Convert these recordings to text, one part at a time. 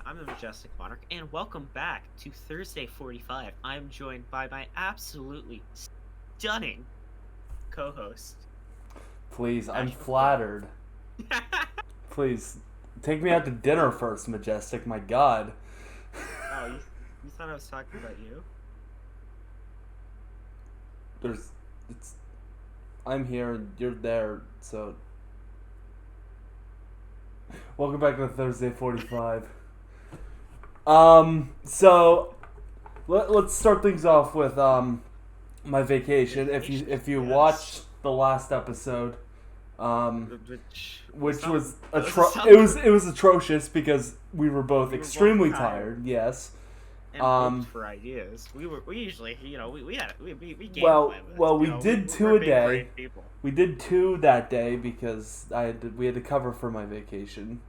I'm the Majestic Monarch, and welcome back to Thursday 45. I'm joined by my absolutely stunning co-host. Please, I'm Ashton. flattered. Please, take me out to dinner first, Majestic. My God. Oh, you thought I was talking about you? I'm here and you're there, so. Welcome back to Thursday 45. So, let's start things off with my vacation. If you Yes. watched the last episode, which was it it was atrocious because we were both We were extremely both tired. tired. Yes. and hoped for ideas. We usually we game Well, plan this, we know, did two we're a big day. brain people. We did 2 that day because we had to cover for my vacation.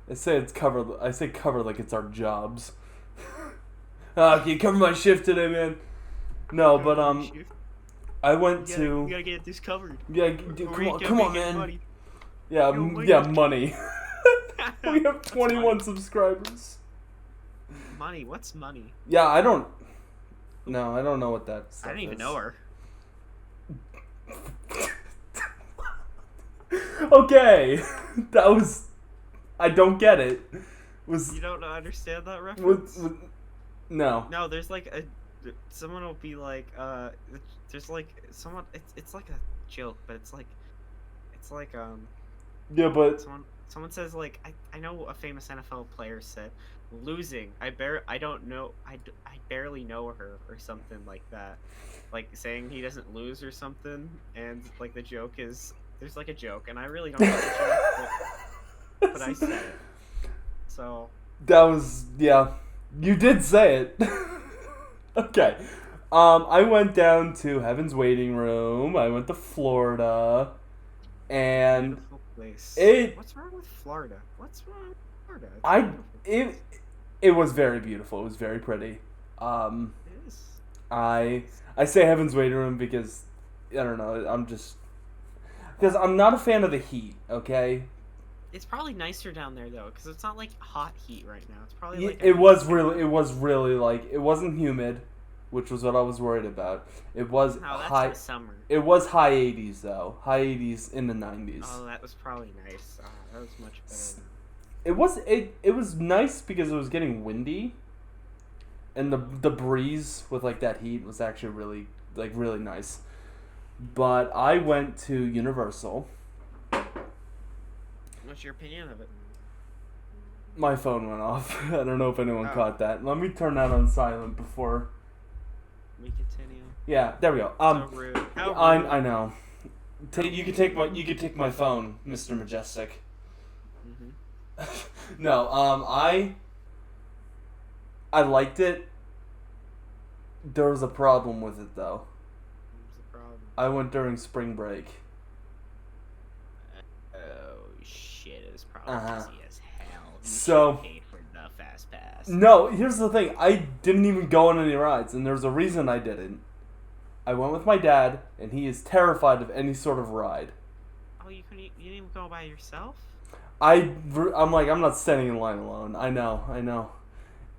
I say cover like it's our jobs. Can you cover my shift today, man? No, but I went to. We gotta get this covered. Yeah, dude, come on, man. Money. Yeah, money. We have 21 money? subscribers. Money? What's money? Yeah, I don't know what that stuff I didn't even is. know her. Okay, that was. I don't get it. You don't understand that reference? No. No, there's like someone will be like, there's like someone. It's like a joke, but it's like, Yeah, but someone says like, I know a famous NFL player said, losing. I don't know. I barely know her or something like that. Like saying he doesn't lose or something, and like the joke is there's like a joke, and I really don't know the joke, but I said it. So that was you did say it. Okay. I went down to Heaven's Waiting Room. I went to Florida, and beautiful place. What's wrong with Florida? What's wrong with Florida? It's it was very beautiful. It was very pretty. It is. I say Heaven's Waiting Room because I don't know. Because I'm not a fan of the heat. Okay. It's probably nicer down there though, because it's not like hot heat right now. It's probably like It was really like it wasn't humid, which was what I was worried about. It was No, that's high. in summer. It was high 80s though. High 80s in the 90s. Oh, that was probably nice. Oh, that was much better. It was nice because it was getting windy, and the breeze with like that heat was actually really nice. But I went to Universal. What's your opinion of it? My phone went off. I don't know if anyone Oh. caught that. Let me turn that on silent before. We continue. Yeah, there we go. So rude. How rude. I know. You could take my phone, Mr. Majestic. Mm-hmm. No, I liked it. There was a problem with it though. What's the problem? I went during spring break. Oh shit! It was probably busy as hell. You So- should've paid for the fast pass. No, here's the thing. I didn't even go on any rides, and there's a reason I didn't. I went with my dad, and he is terrified of any sort of ride. Oh, you didn't even go by yourself? I'm like, I'm not standing in line alone. I know.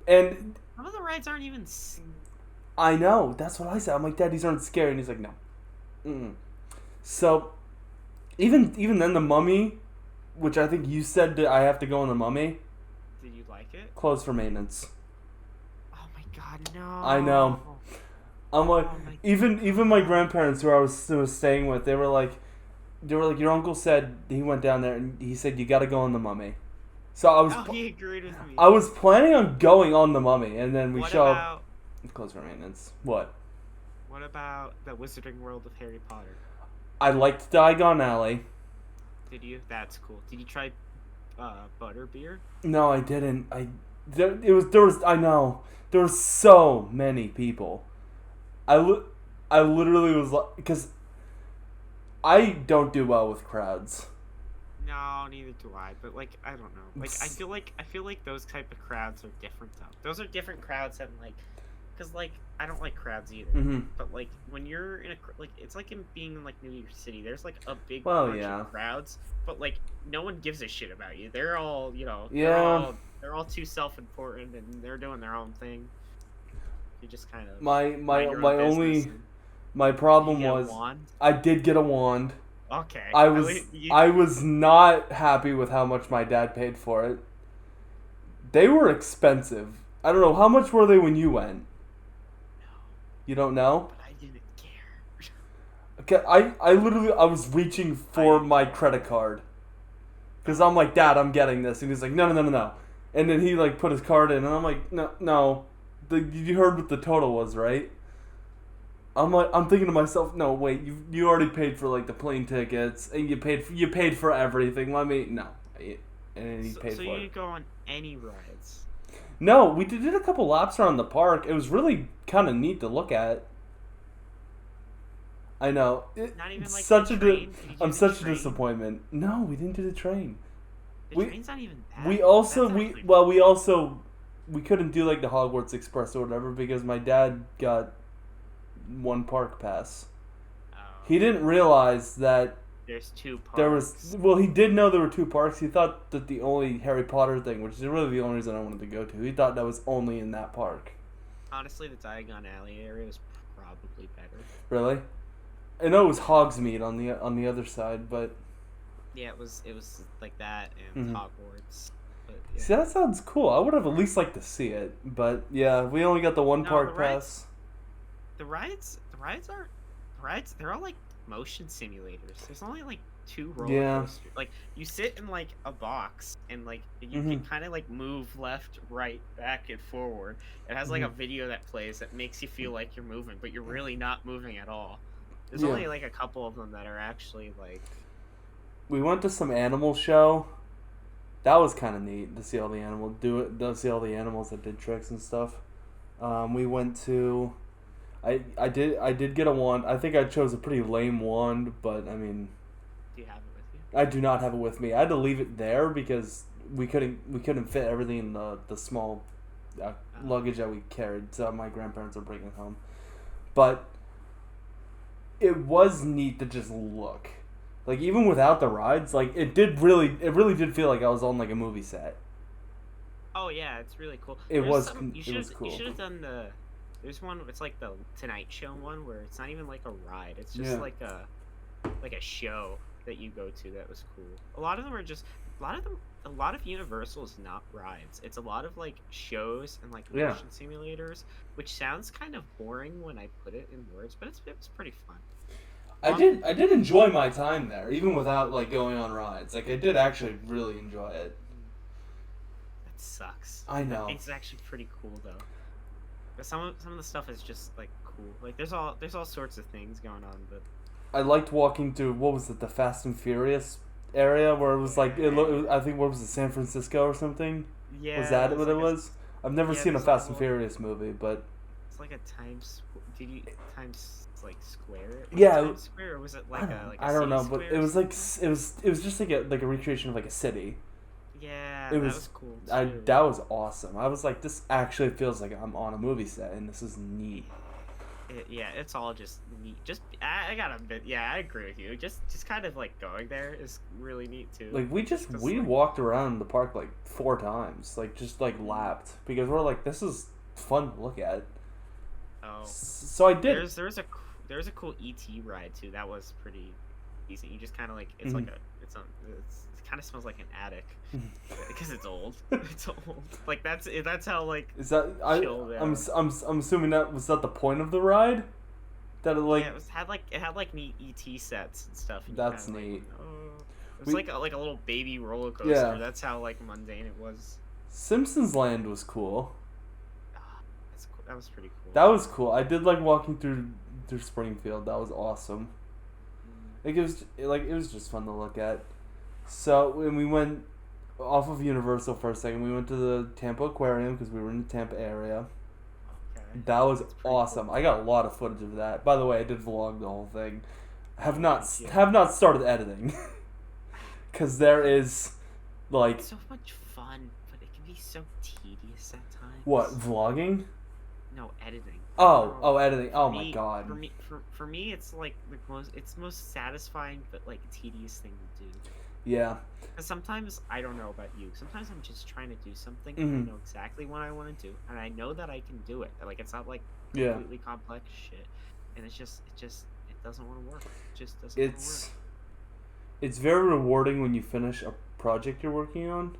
And Some of the rides aren't even. I know. That's what I said. I'm like, Dad, these aren't scary. And he's like, no. Mm-mm. So, even then, the Mummy, which I think you said that I have to go on the Mummy, Did you like it? closed for maintenance. Oh my god, no. I know. I'm like, Oh my even my grandparents who I was staying with, they were like, your uncle said he went down there and he said you got to go on the Mummy. So he agreed with me. I was planning on going on the Mummy, and then we What show about up. Closed for maintenance. What? what about the Wizarding World of Harry Potter? I liked Diagon Alley. Did you? That's cool. Did you try butterbeer? No, I didn't. I know there were so many people. I literally was like, because I don't do well with crowds. No, neither do I. But like, I don't know. Like, I feel like those type of crowds are different though. Those are different crowds than like, because like I don't like crowds either. Mm-hmm. But like when you're in it's like in being in like New York City. There's like a big bunch yeah. of crowds, but like no one gives a shit about you. They're all Yeah. they're they're all too self-important and they're doing their own thing. You just kind of My mind your my own business. only And my did you problem get a was wand? I did get a wand. Okay, I at was least you. I was not happy with how much my dad paid for it. They were expensive. I don't know, how much were they when you went? No, You don't know? but I didn't care. Okay, I literally I was reaching for my credit card. Cuz I'm like, "Dad, I'm getting this." And he's like, "No, no, no, no, no." And then he like put his card in and I'm like, "No, no. You heard what the total was, right?" I'm thinking to myself, "No, wait. You already paid for like the plane tickets and you paid for everything. Let me no." And he paid So for you it. didn't go on any rides. No, we did a couple laps around the park. It was really kind of neat to look at. I know. Not even like Such the a train. Did you do I'm the such a train? disappointment. No, we didn't do the train. The we- train's not even bad. We also That's actually- we couldn't do like the Hogwarts Express or whatever because my dad got one park pass. Oh, He didn't realize that there's 2 parks. there was he did know there were 2 parks. He thought that the only Harry Potter thing, which is really the only reason I wanted to go to, he thought that was only in that park. Honestly, the Diagon Alley area was probably better. Really? I know it was Hogsmeade on the other side, but Yeah, it was like that and Mhm. Hogwarts. But yeah. see, that sounds cool. I would have at least liked to see it, but yeah, we only got the one No, park the rides- pass. The rides they're all like motion simulators. There's only like 2 roller Yeah. coasters. Like you sit in like a box and like you Mm-hmm. can kind of like move left, right, back, and forward. It has like a Mhm. video that plays that makes you feel like you're moving, but you're really not moving at all. There's Yeah. only like a couple of them that are actually like. We went to some animal show. That was kind of neat to see all the see all the animals that did tricks and stuff. We went to. I did get a wand. I think I chose a pretty lame wand, but I mean, Do you have it with you? I do not have it with me. I had to leave it there because we couldn't fit everything in the small luggage that we carried. So my grandparents were bringing it home, but it was neat to just look. Like even without the rides, like it really did feel like I was on like a movie set. Oh yeah, it's really cool. It There's was some- it was cool. You should have done the. There's one. It's like the Tonight Show one where it's not even like a ride. It's just Yeah. like a show that you go to. That was cool. A lot of them are just. A lot of Universal is not rides. It's a lot of like shows and like Yeah. motion simulators, which sounds kind of boring when I put it in words, but it's pretty fun. I did enjoy my time there, even without like going on rides. Like I did actually really enjoy it. That sucks. I know. It's actually pretty cool though. But some of the stuff is just like cool. Like there's all sorts of things going on, but I liked walking through what was it, the Fast and Furious area where it was like I think what was it, San Francisco or something? yeah. Was that it's what like it was? I've never yeah, seen a there's like Fast and a- Furious movie, but It's like a Times. Did you Times like Square? Yeah, Times Square, or was it like a I don't know, city but square it or was like something? it was just like a recreation of like a city. Yeah, it that was- was cool too. That was awesome. I was like, this actually feels like I'm on a movie set, and this is neat. Yeah, it's all just neat. Just I got a bit. Yeah, I agree with you. Just kind of like going there is really neat too. Like we like- walked around the park like 4 times, like just like lapped because we're like, this is fun to look at. Oh, So I did. there's a cool ET ride too. That was pretty decent. You just kind of like it's like it kind of smells like an attic because it's old. It's old. Like that's how like Is that chill there. I'm assuming that was that the point of the ride? That it like yeah, it had like neat ET sets and stuff. And you That's kinda, like, neat. oh. It was We- like a little baby roller coaster. Yeah. That's how like mundane it was. Simpsons Land was cool. Ah, that's cool. That was pretty cool. That was cool. I did like walking through Springfield. That was awesome. Like it was just fun to look at. So when we went off of Universal for a second, we went to the Tampa Aquarium because we were in the Tampa area. Okay. That was That's pretty awesome. cool. I got a lot of footage of that. By the way, I did vlog the whole thing. Have not Yeah. started editing because there is like It's so much fun, but it can be so tedious at times. what vlogging. No, editing. Oh, editing. Oh For my me- god. For me, it's like the most. It's most satisfying, but like tedious thing to do. Yeah. Because sometimes, I don't know about you, sometimes I'm just trying to do something and I Hmm. know exactly what I want to do, and I know that I can do it. Like, it's not like Yeah. completely complex shit, and it doesn't want to work. It just doesn't want to work. It's it's very rewarding when you finish a project you're working on,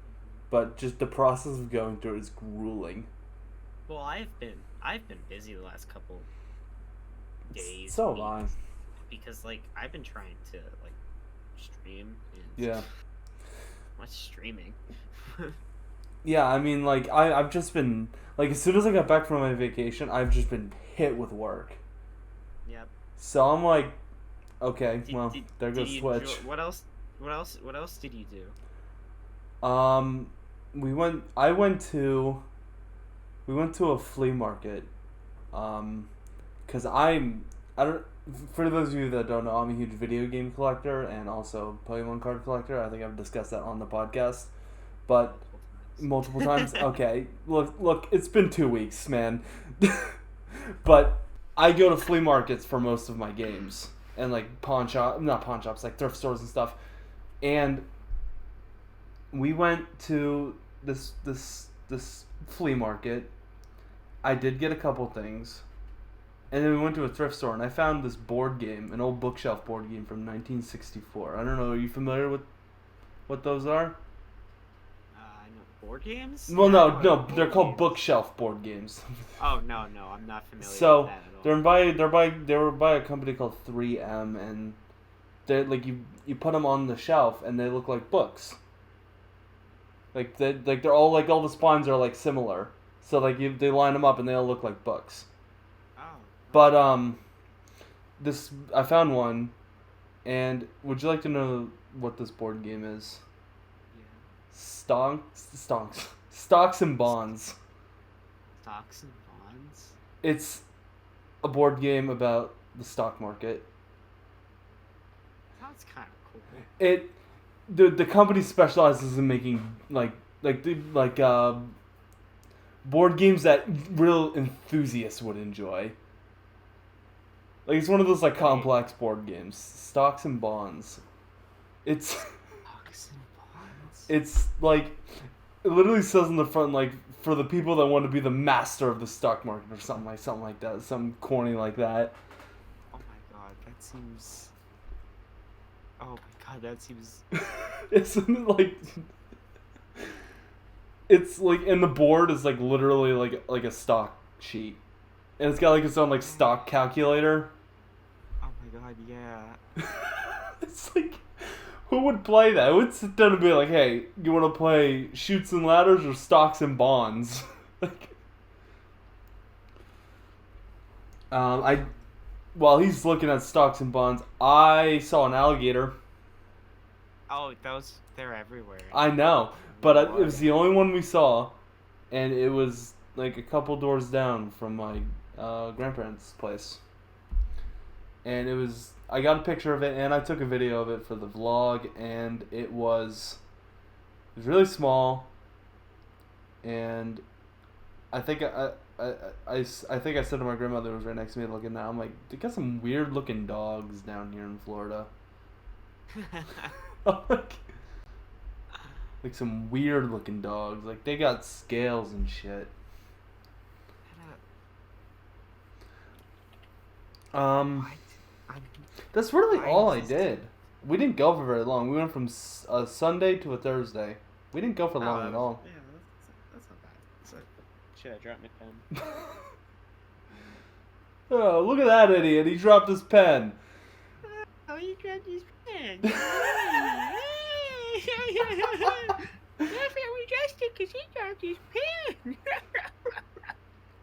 Hmm. but just the process of going through it is grueling. Well, I've been busy the last couple days, So have I. weeks, because like I've been trying to like stream and Yeah. much streaming. Yeah, I mean, like, I've just been, like, as soon as I got back from my vacation, I've just been hit with work. Yep. So I'm like, okay, Did, well, did, there did goes you enjoy, Switch. what else did you do? Um, I we went to a flea market. Um, cause I don't, for those of you that don't know, I'm a huge video game collector and also Pokemon card collector. I think I've discussed that on the podcast. But multiple Multiple times. times. Okay, look, it's been 2 weeks, man. But I go to flea markets for most of my games and like not pawn shops, like thrift stores and stuff. And we went to this flea market. I did get a couple things, and then we went to a thrift store, and I found this board game, an old bookshelf board game from 1964. I don't know. Are you familiar with what those are? I know board games. Well, Yeah, I know no, about no, they're board called games. bookshelf board games. Oh no, I'm not familiar with So that at all. they were by a company called 3M, and they like you put them on the shelf, and they look like books. They're all like all the spines are like similar, so like they line them up, and they all look like books. Oh, But okay. this I found one, and would you like to know what this board game is? Yeah. Stocks and bonds. Stocks and bonds. It's a board game about the stock market. Sounds kind of cool. It the company specializes in making like board games that real enthusiasts would enjoy. Like it's one of those like Wait, complex board games. Stocks and bonds. It's stocks and bonds. it's like it literally says on the front like for the people that want to be the master of the stock market or something like that, something corny like that. Oh my god, that seems. Oh my god, that seems. Isn't it like it's like and the board is like literally like a stock sheet. And it's got like its own like stock calculator. Oh my god, yeah. It's like who would play that? Who would sit down and be like, "Hey, you want to play Shoots and Ladders or Stocks and Bonds?" Like, I while he's looking at Stocks and Bonds, I saw an alligator. Oh, they're everywhere. I know, but it was Lord. the only one we saw, and it was like a couple doors down from my grandparents' place. And I got a picture of it, and I took a video of it for the vlog, and it was really small, and I think I think I said to my grandmother who was right next to me looking at. I'm like, they got some weird looking dogs down here in Florida. like, like some weird looking dogs. Like they got scales and shit. Um, What? I'm, that's really I all I just. did. We didn't go for very long. We went from a Sunday to a Thursday. We didn't go for Oh, long at all. yeah, that's not bad. So, should I drop my pen? Oh, look at that idiot! He dropped his pen. Oh, you grabbed his pen. Laugh at Majestic because he dropped his pen.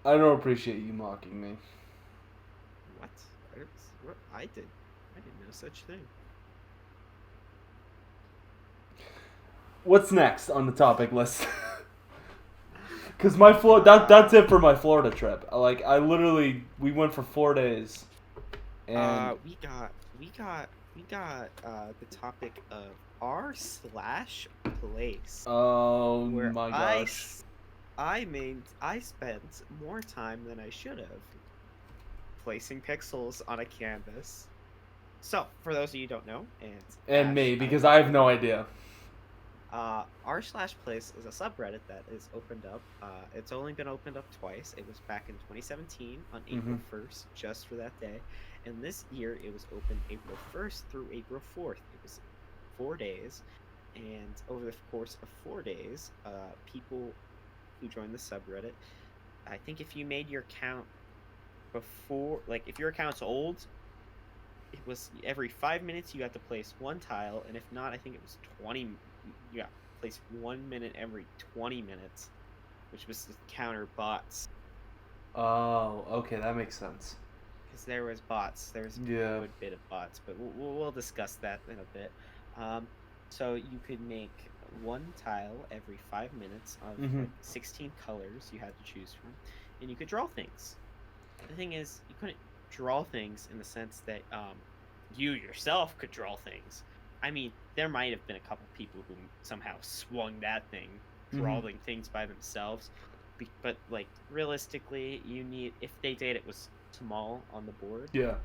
I don't appreciate you mocking me. What? What? I did no such thing. What's next on the topic list? Because that's it for my Florida trip. Like we went for 4 days, and We got the topic of r/place oh where my gosh, I spent more time than I should have placing pixels on a canvas. So, for those of you who don't know, and And Ash, me, I because know I have you no don't. idea. R/Place is a subreddit that is opened up. It's only been opened up twice. It was back in 2017 on Mm-hmm. April 1st, just for that day. And this year it was open April 1st through April 4th. It was 4 days. And over the course of 4 days, people who joined the subreddit, I think if you made your account before, like if your account's old, it was every 5 minutes you had to place one tile, and if not, I think it was 20. You got to place 1 minute every 20 minutes, which was to counter bots. Oh, okay, that makes sense. Because there was bots, there was a Yeah. good bit of bots, but we'll discuss that in a bit. So you could make one tile every 5 minutes of Mm-hmm. like 16 colors you had to choose from, and you could draw things. The thing is, you couldn't draw things in the sense that you yourself could draw things. I mean, there might have been a couple people who somehow swung that thing, Mm-hmm. drawing things by themselves. But like realistically, you need, if they did it was small on the board, Yeah.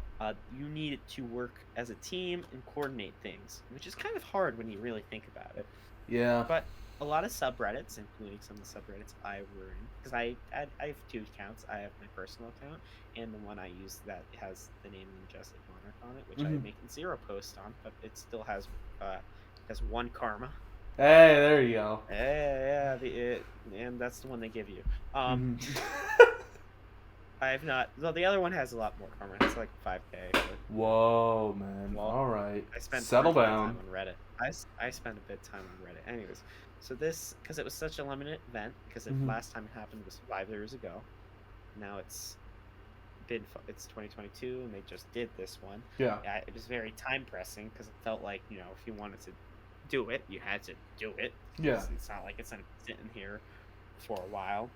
you needed to work as a team and coordinate things, which is kind of hard when you really think about it. Yeah. But a lot of subreddits, including some of the subreddits I were in, because I have two accounts. I have my personal account and the one I use that has the name Majestic on it, which Mm-hmm. I'm making 0 posts on, but it still has 1 karma. Hey, there you go. Yeah, and that's the one they give you. Mm-hmm. I have not. Well, the other one has a lot more karma. It's like 5K. But, Whoa, man. well, All right. I spent Settle a bit of down. time on Reddit. I spent a bit of time on Reddit. Anyways, so this, because it was such a limited event, because the Mhm. last time it happened was 5 years ago. Now it's 2022, and they just did this one. Yeah. It was very time pressing because it felt like, if you wanted to do it, you had to do it. Yeah. It's not like it's gonna be sitting here for a while.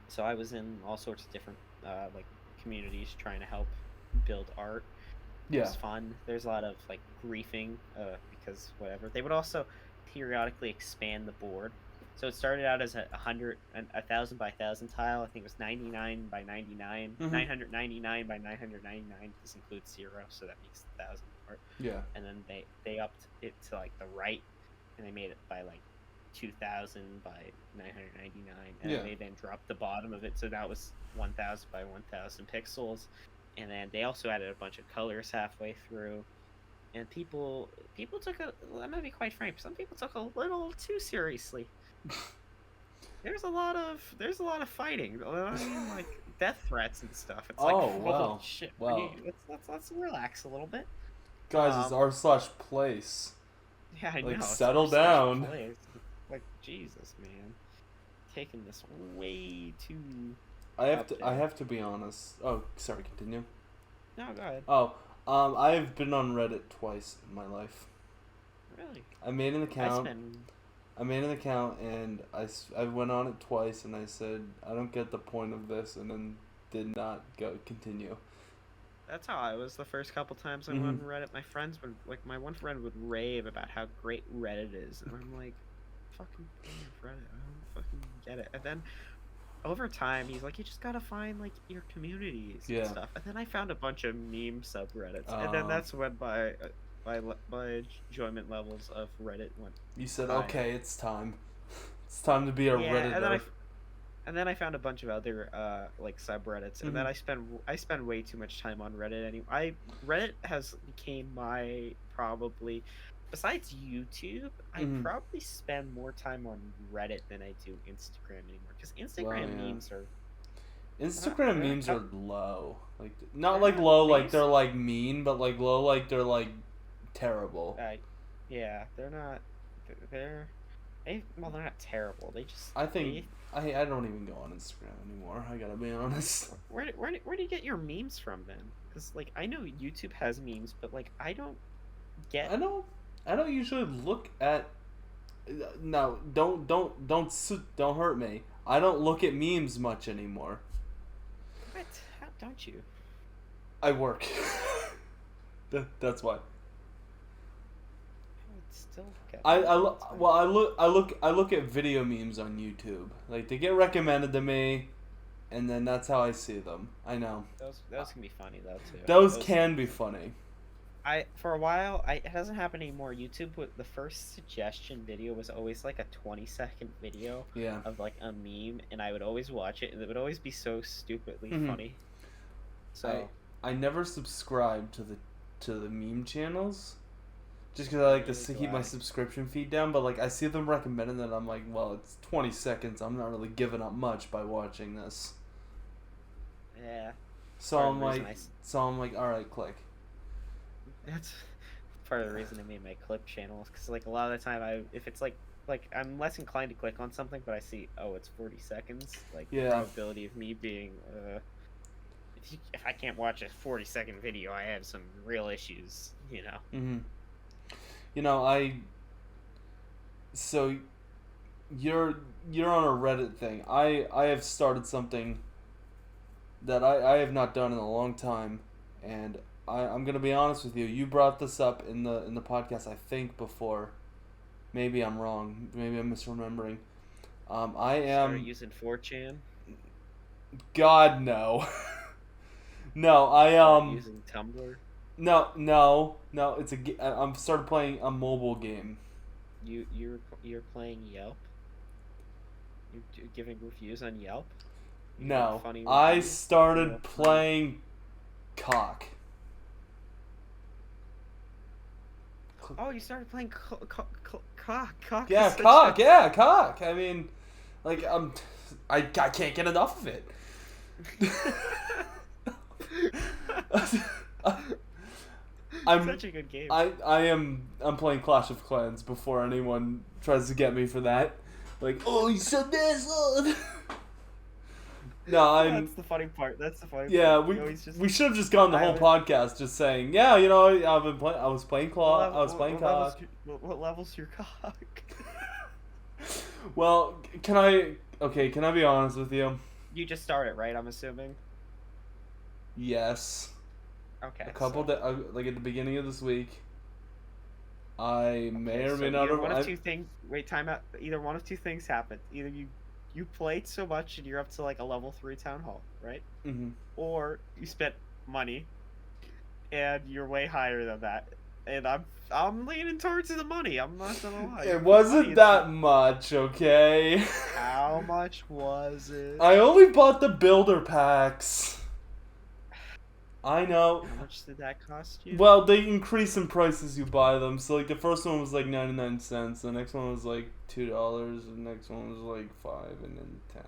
So I was in all sorts of different like communities trying to help build art. It Yeah. was fun. There's a lot of like griefing because whatever. They would also periodically expand the board. So it started out as a 1,000 by 1,000 tile. I think it was 99 by 99, Mhm. 999 by 999. This includes 0, so that makes 1,000 part. Yeah. And then they upped it to like the right, and they made it by like 2,000 by 999, and Yeah. they then dropped the bottom of it, so that was 1,000 by 1,000 pixels. And then they also added a bunch of colors halfway through. And people took I'm gonna be quite frank, some people took a little too seriously. There's a lot of fighting. I mean, like death threats and stuff. It's like, Oh, holy wow. shit. Wow. Let's relax a little bit. Guys, it's r/place. Yeah, I Like, know. It's settle our special down. place. Like, Jesus, man, taking this way too. I up there. have to be honest. Oh, sorry, continue. No, go ahead. Oh, I've been on Reddit twice in my life. Really? I made an account. spend I made an account and I went on it twice and I said I don't get the point of this and then did not continue. That's how I was the first couple times I went on Reddit. My friends would, like, my one friend would rave about how great Reddit is, and I'm like, fucking Reddit, I don't fucking get it. And then over time, he's like, you just gotta find like your communities Yeah. and stuff. And then I found a bunch of meme subreddits, and then that's when my enjoyment levels of Reddit went. You said, high. okay, it's time. It's time to be a Redditor. And then I found a bunch of other like subreddits, and then I spend way too much time on Reddit anyway. Reddit has became my, probably, besides YouTube, I probably spend more time on Reddit than I do Instagram anymore, because Instagram memes are Instagram memes are low. Like, not They're like not low like nice. they're like mean, but like low like they're like terrible. yeah, they're not. They're not terrible. They just. I think I don't even go on Instagram anymore. I gotta be honest. Where do you get your memes from then? Because like I know YouTube has memes, but like I don't get. I don't usually look at. No, don't hurt me. I don't look at memes much anymore. What? How don't you? I work. That's why. Still get I look at video memes on YouTube. Like, they get recommended to me, and then that's how I see them. I know. Those can be funny though too. Those can be funny. for a while, it doesn't happen anymore. YouTube, the first suggestion video was always like a 20-second video Yeah. of like a meme, and I would always watch it, and it would always be so stupidly Mhm. funny. So I never subscribe to the meme channels, just because I like neither to do keep my I. subscription feed down. But like I see them recommending that, I'm like, well, it's 20 seconds. I'm not really giving up much by watching this. Yeah, So part of I'm the reason like, all right, click. that's part of the reason I made my clip channels, because like a lot of the time, if it's like I'm less inclined to click on something, but I see, oh, it's 40 seconds, like the Yeah. probability of me being if I can't watch a 40-second video, I have some real issues, you know. Mm-hmm. You know, so you're on a Reddit thing. I have started something that I have not done in a long time, and I'm gonna be honest with you. You brought this up in the podcast, I think, before. Maybe I'm wrong. Maybe I'm misremembering. I Started am. using 4chan. God no. No, Started using Tumblr. no. I'm started playing a mobile game. You're playing Yelp. You're giving reviews on Yelp. You No, make funny I reviews? started Yelp. playing cock. Oh, you started playing cock. Cock. Yeah, is such cock. a- Yeah, cock. I mean, like I can't get enough of it. I'm Such a good game. I'm playing Clash of Clans before anyone tries to get me for that. Like, oh, you said this. Oh. No, That's the funny part. That's the funny Yeah, part. You always just- we should have just gone the I whole always- podcast just saying, yeah, you know, I was playing What cock. what level's your cock? Well, can I be honest with you? You just started, right? I'm assuming. Yes. Okay. A couple like at the beginning of this week. I may or may so not either have. one of two things. Wait, time out. Either one of two things happened. Either you played so much and you're up to like a level 3 town hall, right? Mm-hmm. Or you spent money and you're way higher than that. And I'm leaning towards the money. I'm not gonna lie. It wasn't that much, okay? How much was it? I only bought the builder packs. I know. How much did that cost you? Well, they increase in price as you buy them. So like the first one was like 99 cents, the next one was like $2, the next one was like 5, and then 10.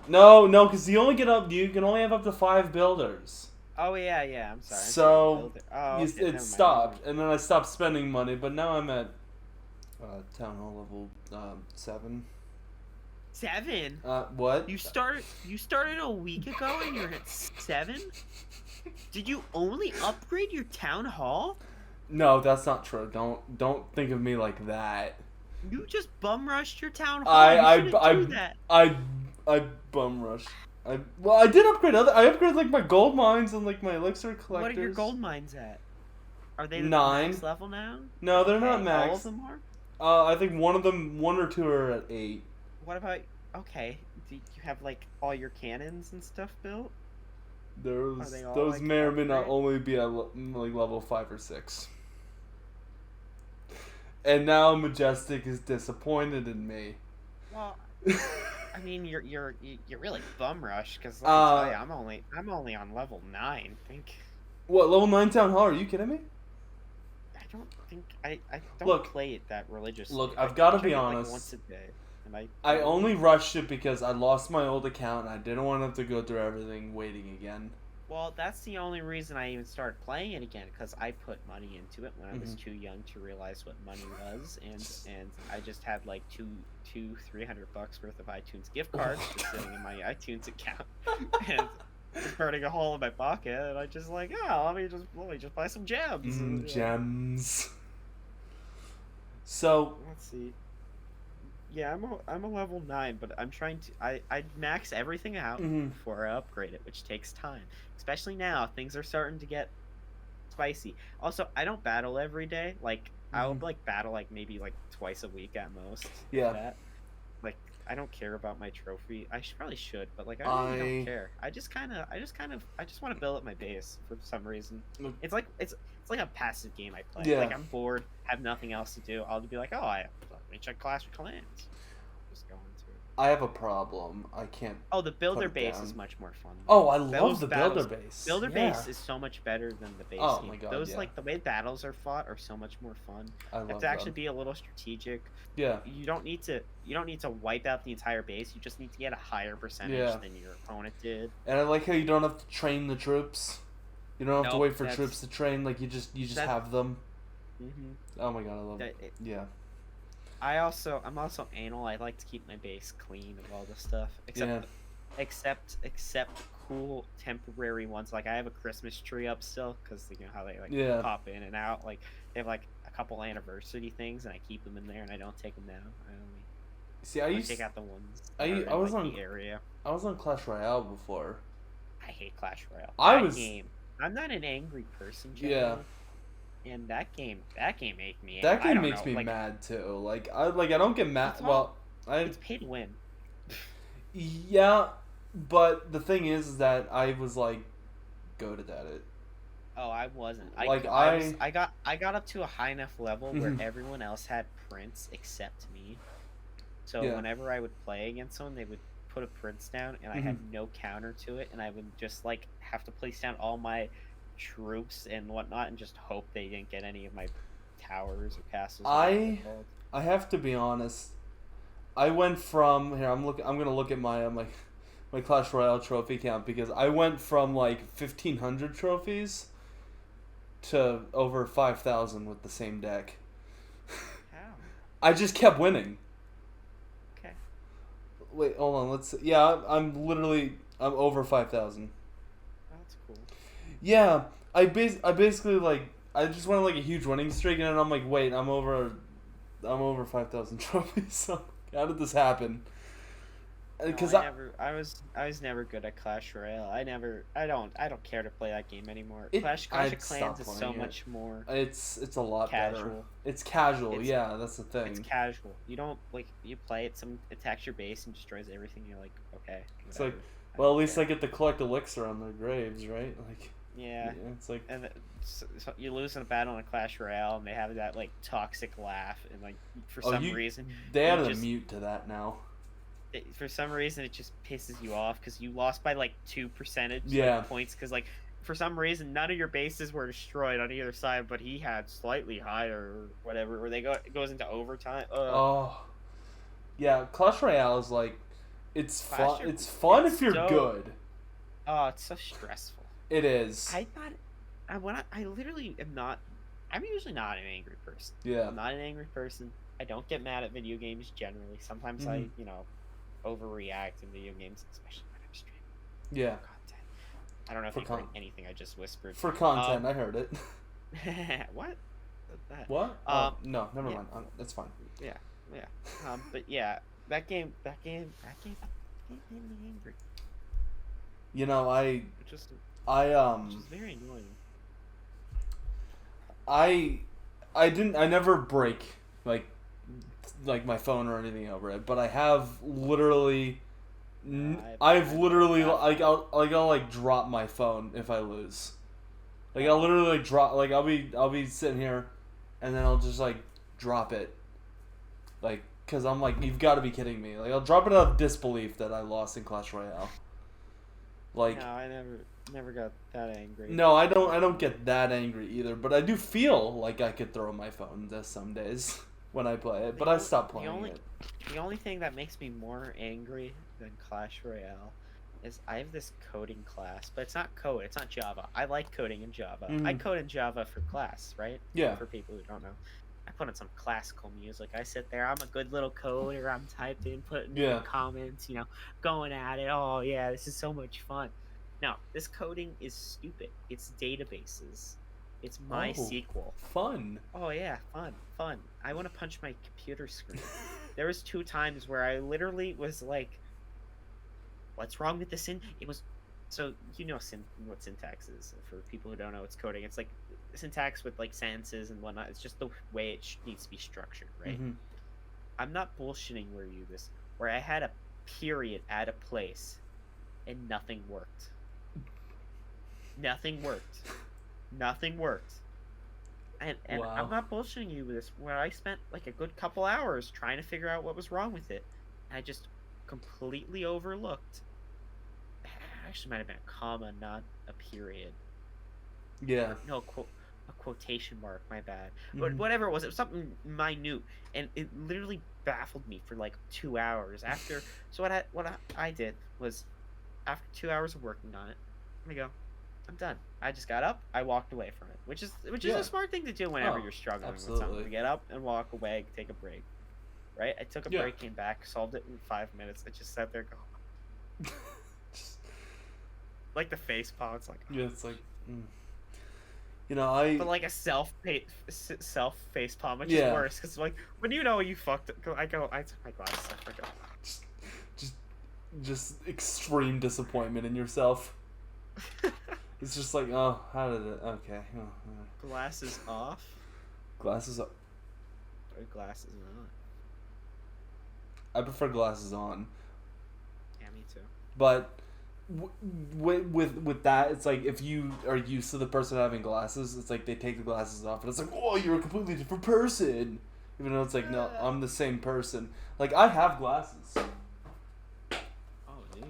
20. No, because you can only have up to 5 builders. Oh yeah. I'm sorry. So oh, okay, never it mind, stopped, and then I stopped spending money. But now I'm at town hall level 7. 7? What? You started a week ago and you're at 7? Did you only upgrade your town hall? No, that's not true. Don't think of me like that. You just bum rushed your town hall. You shouldn't do that. I bum rushed. I did upgrade I upgraded like my gold mines and like my elixir collectors. What are your gold mines at? Are they the 9 max level now? No, they're not Okay, max. All of them are? I think one or two are at 8. What about... Okay, do you have like all your cannons and stuff built? Those they all, those like, may or may not upgrade? only be at like level 5 or 6. And now Majestic is disappointed in me. Well, I mean, you're really bum rushed because I'm only on level 9. I think. What, level 9 town hall? Are you kidding me? I don't think I don't Look, play it that religiously. Look, I I've got to check be it, like, honest. once a day, and I only rushed it because I lost my old account and I didn't want to have to go through everything waiting again. Well, that's the only reason I even started playing it again, because I put money into it when I was too young to realize what money was, and I just had like $300 worth of iTunes gift cards just sitting in my iTunes account, and just burning a hole in my pocket, and I just like, let me just buy some gems. Gems. So Let's see. Yeah, I'm a level 9, but I'm trying to I max everything out before I upgrade it, which takes time. Especially now, things are starting to get spicy. Also, I don't battle every day. Like I'll like battle like maybe like twice a week at most. Yeah. That. like I don't care about my trophy. Probably should, but like I really don't I care. I just want to build up my base for some reason. It's like a passive game I play. yeah. Like I'm bored, have nothing else to do. I'll be like, oh, let me check Clash of Clans. Just go into it. I have a problem. I can't Oh, the put builder it base is down. much more fun. Oh, I love Those the builder battles, base. builder Yeah. base is so much better than the base Oh game. my god, Those yeah. like the way battles are fought are so much more fun. I You have love to actually them. be a little strategic. Yeah. You don't need to wipe out the entire base. You just need to get a higher percentage Yeah. than your opponent did. And I like how you don't have to train the troops. You don't have to Nope, wait for that's- troops to train. Like you just that- have them. hmm Oh my god, I love it. Yeah. I'm also anal. I like to keep my base clean of all this stuff, Yeah. except cool temporary ones. Like I have a Christmas tree up still because you know how they like Yeah. pop in and out. Like they have like a couple anniversary things, and I keep them in there, and I don't take them down. I only See, I I used take out the ones. I that u- are I in, was like, on- the area. I was on Clash Royale before. I hate Clash Royale. I That was- game. I'm not an angry person, Yeah. generally. And that game made me. That I game don't makes know, me like, mad too. Like I don't get mad. It's Well, I It's pay to win. yeah, but the thing is that I was like goated at it. Oh, I wasn't. Like, I got up to a high enough level where Mhm. everyone else had prince except me. So Yeah. whenever I would play against someone, they would put a prince down, and I had no counter to it, and I would just like have to place down all my troops and whatnot, and just hope they didn't get any of my towers or castles. Or whatever they're called. I have to be honest. I went from here. I'm gonna look at my Clash Royale trophy count because I went from like 1,500 trophies to over 5,000 with the same deck. How? I just kept winning. Okay. Wait, hold on. Let's. Yeah, I'm over 5,000. That's cool. Yeah, I basically like I just went on like a huge winning streak, and then I'm like, wait, I'm over 5,000 trophies. So how did this happen? Because No, I was never good at Clash Royale. I don't care to play that game anymore. Clash I'd of Clans stop is so playing it. much more it's a lot better. casual. It's casual. It's- Yeah, that's the thing. It's casual. You don't like you play it. Someone attacks your base and destroys everything. You're like, okay. It's like, whatever. I well, at don't least care. I get to collect elixir on their graves, right? Like, Yeah. it's like, And so you lose in a battle in Clash Royale, and they have that like toxic laugh, and like for Oh, some reason, they you added just- a mute to that now. for some reason it just pisses you off because you lost by like 2% Yeah. points because like for some reason none of your bases were destroyed on either side, but he had slightly higher or whatever. Where it goes into overtime. Oh, yeah. Clash Royale is like, it's Clash fun. of- It's fun it's if you're so- good. Oh, it's so stressful. It is. I thought I literally am not. I'm usually not an angry person. Yeah. I'm not an angry person. I don't get mad at video games generally. Sometimes I overreact in video games, especially when I'm streaming Yeah. content. I don't know if For you heard con- anything I just whispered. For content, I heard it. What? That? What? No, never yeah. mind. That's fine. Yeah. But yeah, that game made me angry, You know, which is very annoying. I never break like my phone or anything over it, but I have literally I've literally like I'll like drop my phone if I lose. Like I'll literally like drop like I'll be sitting here and then I'll just like drop it. Like cuz I'm like you've got to be kidding me. Like I'll drop it out of disbelief that I lost in Clash Royale. Like No, I never got that angry. no, I don't get that angry either, but I do feel like I could throw my phone some days when I play it, but I stopped playing it. The only thing that makes me more angry than Clash Royale is I have this coding class, but it's not code, it's not Java. I like coding in Java. I code in Java for class, right? Yeah. For people who don't know. I put on some classical music. I sit there, I'm a good little coder, I'm typing, putting in comments, going at it. Oh yeah, this is so much fun. No, this coding is stupid. It's databases. It's MySQL. Fun. Oh yeah, fun. I want to punch my computer screen. There was 2 times where I literally was like, "What's wrong with this?" It was, so what syntax is for people who don't know. It's coding. It's like syntax with like sentences and whatnot. It's just the way it needs to be structured, right? Mm-hmm. I'm not bullshitting where you this. where I had a period at a place and nothing worked. Nothing worked. Nothing worked. And Wow. I'm not bullshitting you with this. Where I spent like a good couple hours trying to figure out what was wrong with it, I just completely overlooked. Actually, might have been a comma, not a period. Yeah. No, a quotation mark. My bad. But Mhm. whatever it was something minute, and it literally baffled me for like 2 hours. After, so I did was, after 2 hours of working on it, let me go. I'm done. I just got up. I walked away from it, which is Yeah. a smart thing to do whenever Oh, you're struggling with something. absolutely. To get up and walk away, take a break. Right? I took a Yeah. break, came back, solved it in 5 minutes. I just sat there, go Just, like the face palm. It's like, yeah, it's like, I but like a self face palm, which is yeah, worse because like when you know you fucked it. I took my glasses off. I go. just, just, just extreme disappointment in yourself. It's just like, oh, how did it? Okay, Glasses off glasses. or glasses on? I prefer glasses on, Yeah, me too. but with that, it's like if you are used to the person having glasses, it's like they take the glasses off, and it's like, oh, you're a completely different person. Even though it's like, no, I'm the same person. Like I have glasses. Oh, dude.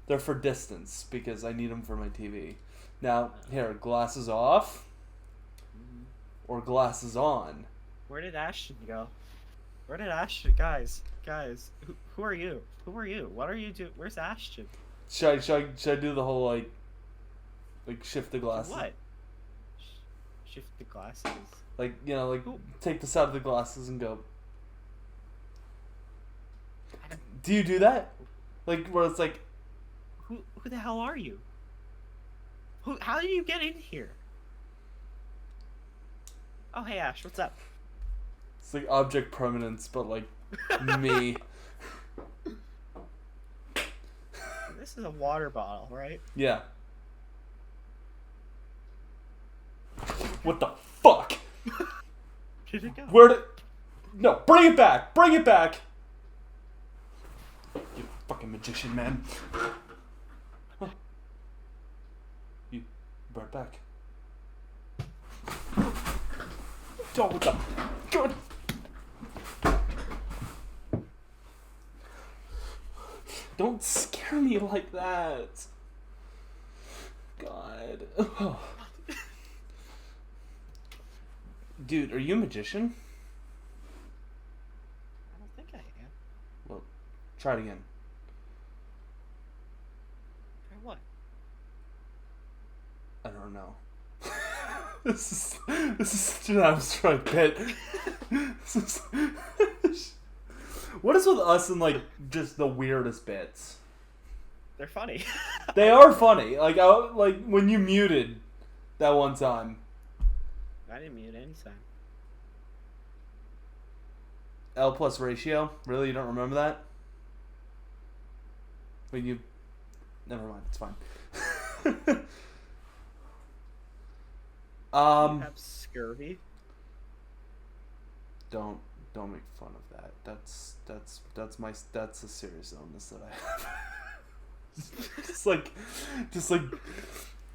They're for distance because I need them for my TV. Now, here, glasses off or glasses on. Where did Ashton go? Where did Ashton? Guys, who are you? Who are you? What are you doing? Where's Ashton? Should I do the whole like shift the Do glasses? what? Shift the glasses. Like Who? take this out of the glasses and go. I don't- Do you do that? Like where it's like, Who the hell are you? How did you get in here? Oh, hey Ash, what's up? it's like object permanence, but like me. This is a water bottle, right? Yeah. What the fuck? Did it go? Where did? No, bring it back! Bring it back! You fucking magician, man. Huh. You brought it back. Oh, what the? God. Don't scare me like that. God. Dude, are you a magician? I don't think I am. Well, try it again. Try what? I don't know. This is such an abstract bit. What is with us and like just the weirdest bits? They're funny. They are funny. Like when you muted that one time. I didn't mute any time. L plus ratio? Really? You don't remember that? When you... Never mind. It's fine. You have scurvy. Don't make fun of that. That's a serious illness that I have. just like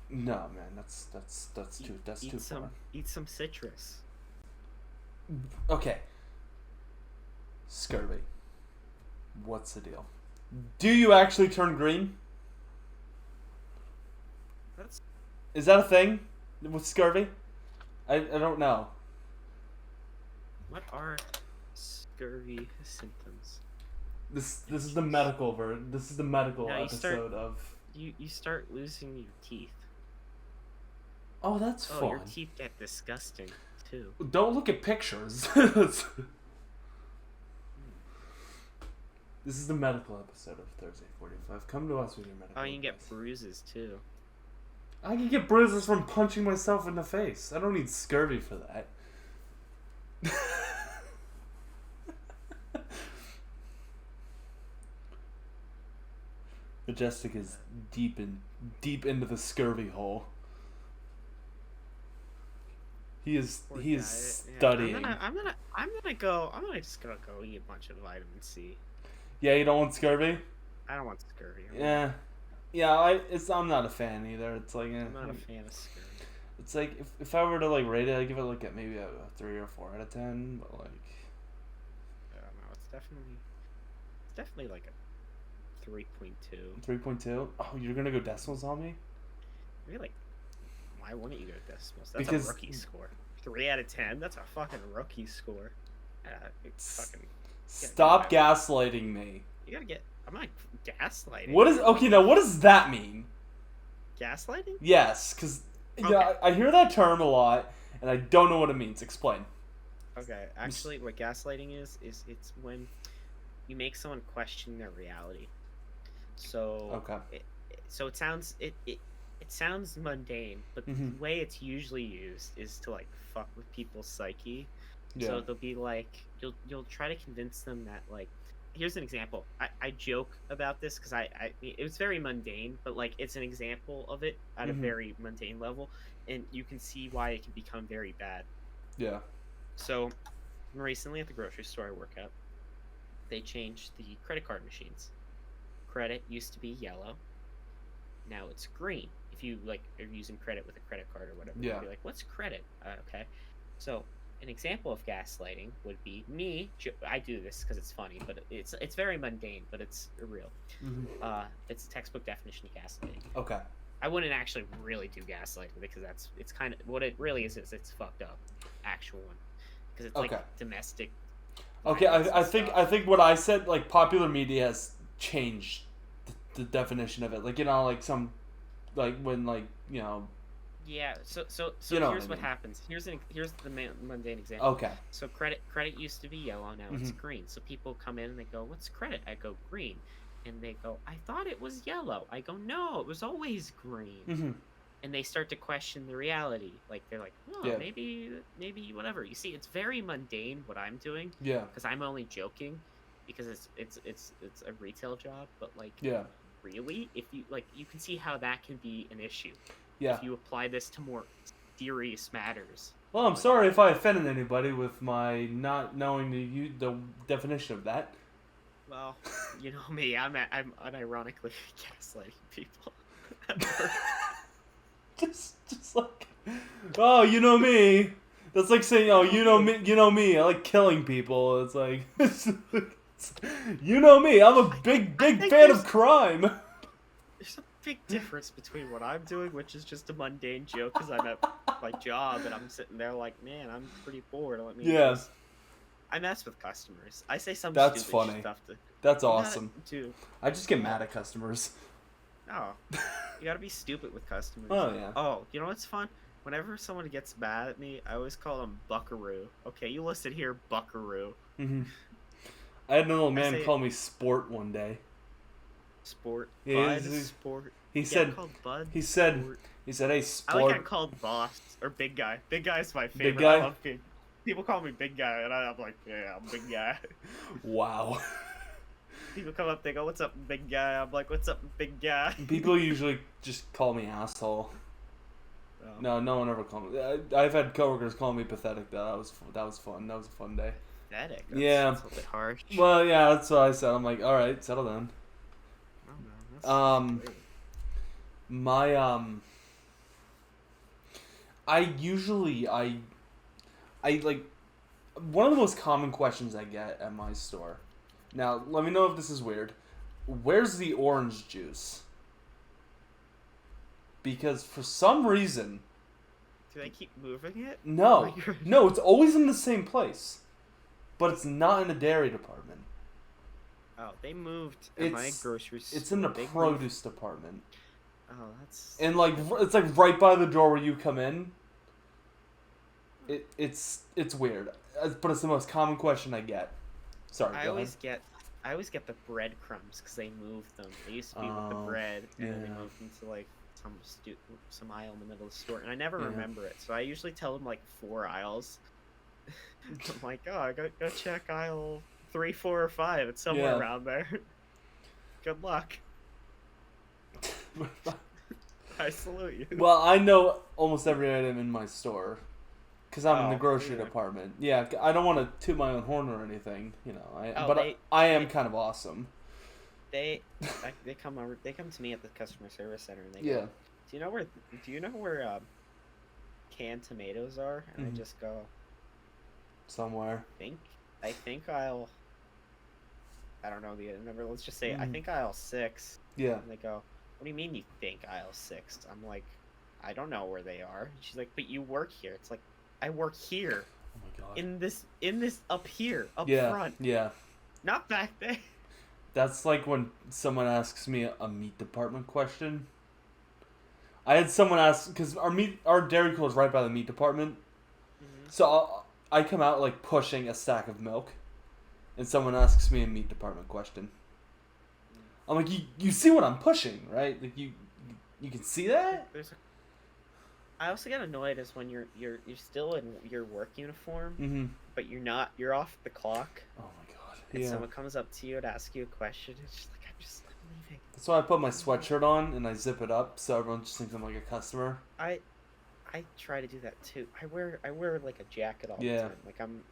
no, man. That's too far. Eat some citrus. Okay. Scurvy. What's the deal? Do you actually turn green? Is that a thing with scurvy? I don't know. What are scurvy symptoms? This is the medical This is the medical No, episode of. You start losing your teeth. Oh, that's Oh, fun. your teeth get disgusting too. Don't look at pictures. This is the medical episode of Thursday 45. Come to us with your medical. Oh, you can get advice. bruises too. I can get bruises from punching myself in the face. I don't need scurvy for that. Majestic is deep into the scurvy hole. He is Poor he is diet. Yeah, studying. I'm just gonna go eat a bunch of vitamin C. Yeah, you don't want scurvy? I don't want scurvy. Yeah. Yeah, I'm not a fan either. It's like I'm not a fan of scurvy. it's like if I were to like rate it, I'd give it like maybe a 3 or 4 out of 10, but like I don't know. It's definitely like a 3.2. 3.2. Oh, you're going to go decimals on me? Maybe like, why wouldn't you go decimals? That's Because a rookie score. 3 out of 10. That's a fucking rookie score. Fucking. Stop gaslighting me. You gotta get. I'm not gaslighting. What does that mean? Gaslighting? Yes, because I hear that term a lot, and I don't know what it means. Explain. Okay, actually, what gaslighting is it's when you make someone question their reality. So Okay. It sounds mundane, but the way it's usually used is to like fuck with people's psyche. Yeah. So they'll be like, you'll try to convince them that like, here's an example. I joke about this because it was very mundane, but like it's an example of it at a very mundane level, and you can see why it can become very bad. Yeah. So recently at the grocery store I work at, they changed the credit card machines. Credit used to be yellow. Now it's green. If you like are using credit with a credit card or whatever, you'll be like, "What's credit?" Okay, so an example of gaslighting would be me. I do this because it's funny, but it's very mundane, but it's real. It's a textbook definition of gaslighting. Okay. I wouldn't actually really do gaslighting because it's kind of what it really is. It's fucked up, actual one, because it's like domestic. Okay, I think what I said, like popular media has changed the definition of it. Like like some, like when Yeah. So here's what happens. Here's the mundane example. Okay. So credit used to be yellow. Now it's green. So people come in and they go, "What's credit?" I go, "Green," and they go, "I thought it was yellow." I go, "No, it was always green." And they start to question the reality. Like they're like, "Oh, maybe whatever." You see, it's very mundane what I'm doing. Yeah. Because I'm only joking, because it's a retail job. But like, really, if you like, you can see how that can be an issue. Yeah. If you apply this to more serious matters. Well, I'm sorry if I offended anybody with my not knowing the definition of that. Well, you know me, I'm unironically gaslighting people. just like, oh, you know me. That's like saying, oh, you know me. I like killing people. It's like, you know me. I'm a big fan of crime. There's a big difference between what I'm doing, which is just a mundane joke because I'm at my job and I'm sitting there like, man, I'm pretty bored. Let me just... I mess with customers. I say some That's stupid funny. stuff to... That's awesome. Dude. I just get mad at customers. No. You gotta be stupid with customers. Oh, yeah. Oh, you know what's fun? Whenever someone gets mad at me, I always call them Buckaroo. Okay, you listen here, Buckaroo. I had an old man call me Sport one day. Sport? Yeah, Bud? Sport? He said, called Bud? He said, hey, Sport. I like getting called Boss or Big Guy. Big Guy is my favorite. Big Guy? I love people call me Big Guy, and I'm like, yeah, I'm Big Guy. Wow. People come up, they go, "What's up, Big Guy?" I'm like, "What's up, Big Guy?" People usually just call me asshole. Oh. No one ever called me. I've had coworkers call me pathetic. That was fun. That was a fun day. Pathetic. That's a little bit harsh. Well, yeah, that's what I said. I'm like, all right, settle down. Oh, no, that's great. I like one of the most common questions I get at my store. Now, let me know if this is weird. Where's the orange juice? Because for some reason... Do they keep moving it? No. No, it's always in the same place. But it's not in the dairy department. Oh, they moved at my grocery store. It's in the produce department. Oh, that's... And like, it's like right by the door where you come in. It's weird. But it's the most common question I get. Sorry, I always get the breadcrumbs because they moved them. They used to be with the bread, and then they moved them to like some aisle in the middle of the store, and I never remember it. So I usually tell them like 4 aisles. I'm like, oh, go check aisle 3, 4, or 5. It's somewhere around there. Good luck. I salute you. Well, I know almost every item in my store Because I'm in the Oh, grocery yeah. department. Yeah, I don't want to toot my own horn or anything, you know. Oh, But I am kind of awesome. they they come over. They come to me at the customer service center and they go, Yeah. Do you know where canned tomatoes are?" And I Mhm. just go, Somewhere. "Think I think I'll I don't know the number. Let's just say I Mhm. think aisle 6." Yeah. And they go, "What do you mean you think aisle 6?" I'm like, "I don't know where they are." And she's like, "But you work here." It's like, I work here Oh my god. in this up here up Yeah. front, Yeah. not back there. That's like when someone asks me a meat department question. I had someone ask because our dairy cool is right by the meat department, Hmm. so I come out like pushing a stack of milk, and someone asks me a meat department question. I'm like, you see what I'm pushing, right? Like you can see that. I also get annoyed is when you're still in your work uniform, Mm-hmm. but you're not. You're off the clock, Oh my god. and Yeah. someone comes up to you and asks you a question. It's just like I'm leaving. That's why I put my sweatshirt on and I zip it up so everyone just thinks I'm like a customer. I I try to do that too. I wear like a jacket all the Yeah. time. Like I'm.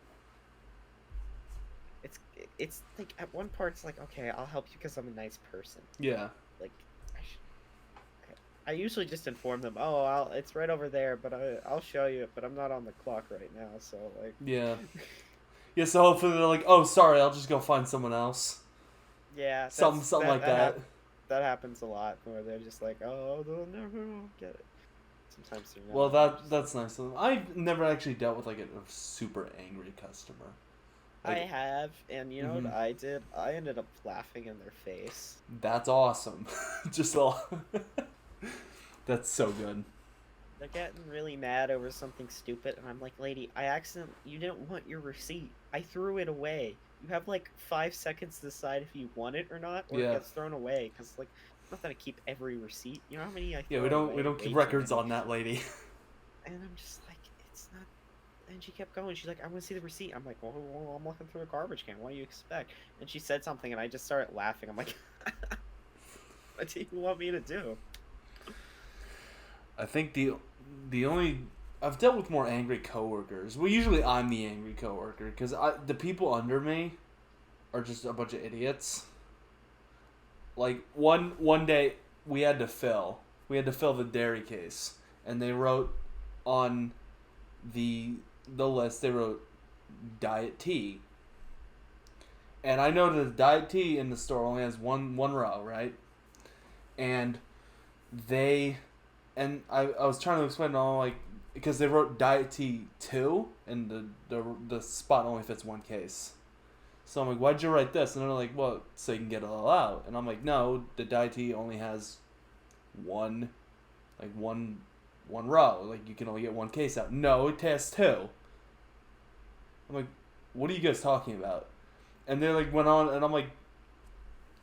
It's it's like at one part it's like, okay, I'll help you because I'm a nice person. Yeah. Like I usually just inform them, oh, it's right over there, but I'll show you it, but I'm not on the clock right now, so like. Yeah. Yeah. So hopefully they're like, oh, sorry, I'll just go find someone else. Yeah, Something like that. That happens a lot where they're just like, oh, they'll never get it. Sometimes they're not. Well, They're just that's nice of them. I've never actually dealt with like a super angry customer. I Like, have, and you know what mhm. I did? I ended up laughing in their face. That's awesome. Just all. That's so good. They're getting really mad over something stupid, and I'm like, lady, you didn't want your receipt. I threw it away. You have like 5 seconds to decide if you want it or not, or it Yeah. gets thrown away. Cause like, not that I keep every receipt. You know how many I Yeah, throw away? we don't Way keep too records many. on that lady. And I'm just like, it's not. And she kept going. She's like, I want to see the receipt. I'm like, well, I'm looking through a garbage can. What do you expect? And she said something, and I just started laughing. I'm like, what do you want me to do? I think the only I've dealt with more angry coworkers. Well, usually I'm the angry coworker because the people under me are just a bunch of idiots. Like one day we had to fill the dairy case, and they wrote on the list, they wrote diet tea. And I know that the diet tea in the store only has one row, right? And they I was trying to explain to all, like, because they wrote diet tea 2 and the spot only fits one case. So I'm like, why'd you write this? And they're like, well, so you can get it all out. And I'm like, no, the diet tea only has one row. Like, you can only get one case out. No, it has 2. I'm like, what are you guys talking about? And they like went on, and I'm like,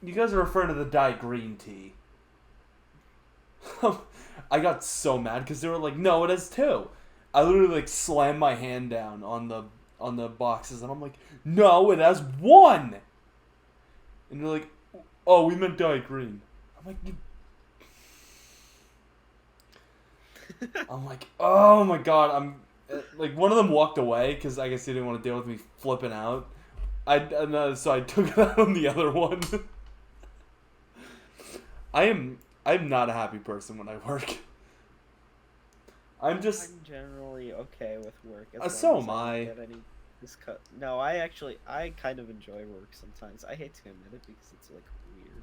you guys are referring to the diet green tea. I got so mad because they were like, no, it has 2. I literally like slammed my hand down on the boxes, and I'm like, no, it has 1. And they're like, oh, we meant diet green. I'm like, I'm like, oh my god, like, one of them walked away because I guess he didn't want to deal with me flipping out. So I took it out on the other one. I'm not a happy person when I work. I'm generally okay with work so as am I I. don't get any No, I kind of enjoy work sometimes. I hate to admit it because it's like weird.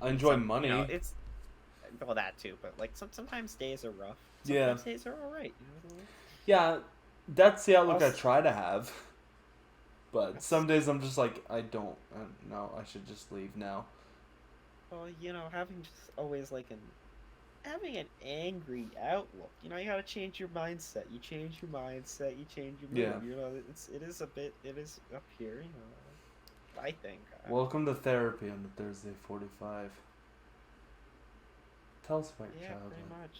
I enjoy money. You know, it's well that too, but like sometimes days are rough. Yeah. Sometimes days are all right. You know what I mean? Yeah, that's the outlook I Also- try to have. But some days I'm just like, I don't. No, I should just leave now. Well, you know, having an angry outlook. You know, you gotta change your mindset. You change your mindset. You change your mood. Yeah. You know, it is up here. You know, I think. Welcome to therapy on the Thursday 45. Tell us about your Yeah, childhood. pretty much.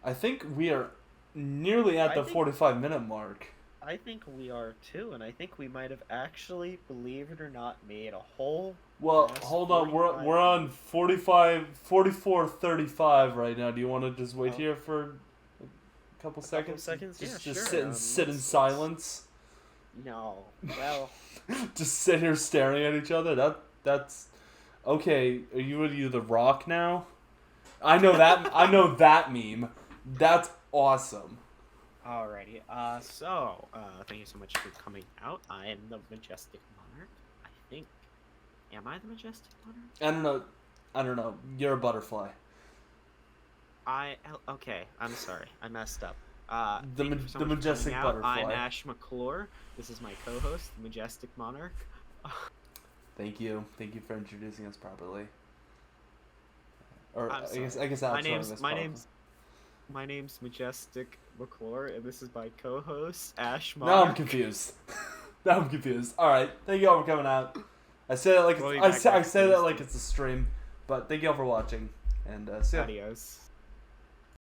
I think we are nearly at the 45-minute mark. I think we are too, and I think we might have actually, believe it or not, made a whole. Well, Yes, hold on. 45. We're on 44:35 right now. Do you want to just wait Oh. here for couple A seconds? couple seconds? Just, Yeah, just sure. sit in Let's- silence. No. Well, Just sit here staring at each other. That's okay. Are you the Rock now? I know that. I know that meme. That's awesome. alrighty. Thank you so much for coming out. I am the Majestic Monarch. I think. Am I the Majestic Monarch? I don't know. You're a butterfly. Okay. I'm sorry. I messed up. The Thank you so the much for Majestic coming out. Butterfly. I'm Ash McClure. This is my co-host, the Majestic Monarch. Thank you. Thank you for introducing us properly. Or I'm I guess sorry. outroing us properly. My name's Majestic McClure, and this is my co-host, Ash Now Monarch. I'm confused. Now I'm confused. All right. Thank you all for coming out. I say that like We'll be I back say next that like Tuesday. it's a stream, but thank you all for watching, and see ya. Adios.